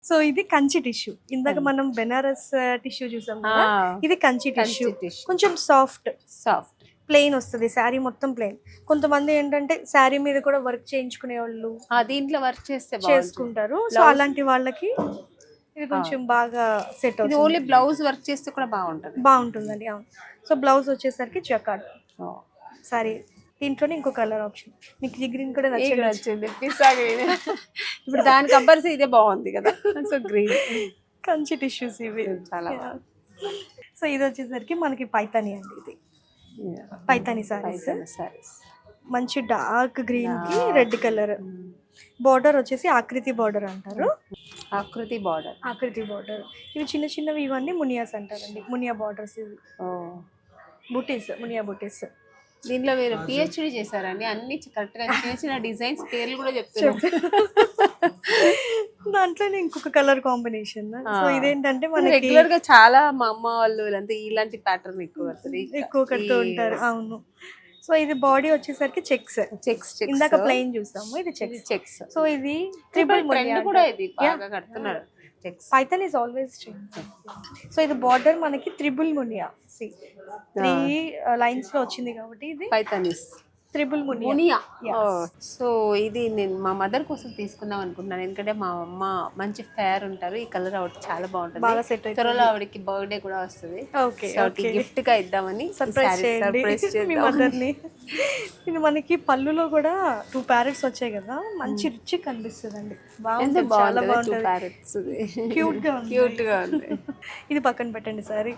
So ఇది Kanchi tissue. ఇందాక మనం బెనారస్ టిష్యూ చూసాం కదా, ఇది కంచి టిష్యూ. కొంచెం సాఫ్ట్ ప్లెయిన్ వస్తుంది, శారీ మొత్తం ప్లెయిన్. కొంతమంది ఏంటంటే శారీ మీద కూడా వర్క్ చేయించుకునే వాళ్ళు దీంట్లో వర్క్ చేస్తే చేసుకుంటారు. సో అలాంటి వాళ్ళకి ఇది కొంచెం బాగా సెట్ అవుతుంది. ఓన్లీ బ్లౌజ్ వర్క్ చేస్తే కూడా బాగుంటుందండి. అవును. సో బ్లౌజ్ వచ్చేసరికి జకార్డ్ సారీ. దీంట్లోనే ఇంకో కలర్ ఆప్షన్ మీకు ఈ గ్రీన్ కూడా నచ్చింది. ఇప్పుడు దాని కంపల్సరీ ఇదే బాగుంది కదా. సో గ్రీన్ కంచి టిష్యూస్ ఇవి చాలా. సో ఇది వచ్చేసరికి మనకి పైతాని అండి. ఇది పైతాని సారీస్. మంచి డార్క్ గ్రీన్ కి రెడ్ కలర్. బార్డర్ వచ్చేసి ఆకృతి బార్డర్ అంటారు. ఆకృతి బార్డర్. ఇవి చిన్న చిన్నవి, ఇవన్నీ మునియాస్ అంటారండి. మునియా బార్డర్స్ ఇవి. బుటీస్, మునియా బుటీస్. దీంట్లో మీరు పిహెచ్డి చేశారండి. అన్ని కరెక్ట్ గా చిన్న చిన్న డిజైన్స్ పేర్లు కూడా చెప్తారు. దాంట్లోనే ఇంకొక కలర్ కాంబినేషన్. సో ఇదేంటంటే మనకి రెగ్యులర్ గా చాలా మా అమ్మ వాళ్ళు ఇలాంటి ప్యాటర్న్ ఎక్కువ కడుతూ ఉంటారు. అవును. సో ఇది బాడీ వచ్చేసరికి చెక్స్. ఇందాక ప్లెయిన్ చూసాము, ఇది చెక్స్. సో ఇది ట్రిపుల్ మునియా కూడా ఇది బాగా కడుతున్నారు. Python is always trend. So ఇది బార్డర్ మనకి త్రిబుల్ మునియా 3 లైన్స్ లో వచ్చింది కాబట్టి ఇది పైథానీస్ త్రిబుల్ మునియా. సో ఇది నేను మా మదర్ కోసం తీసుకుందాం అనుకుంటున్నాను. ఎందుకంటే మా అమ్మ మంచి ఫేర్ ఉంటారు. ఈ కలర్ ఆవిడ చాలా బాగుంటుంది. త్వరలో ఆవిడకి బర్త్డే కూడా వస్తుంది. గిఫ్ట్ గా ఇద్దామని సర్ప్రైజ్ చేయండి. ఇది మనకి పళ్ళులో కూడా 2 ప్యారెట్స్ వచ్చాయి కదా, మంచి రిచ్ కనిపిస్తుంది అండి. బాగుంది, చాలా బాగుంటుంది. క్యూట్ గా ఉంది. ఇది పక్కన పెట్టండి సారీ.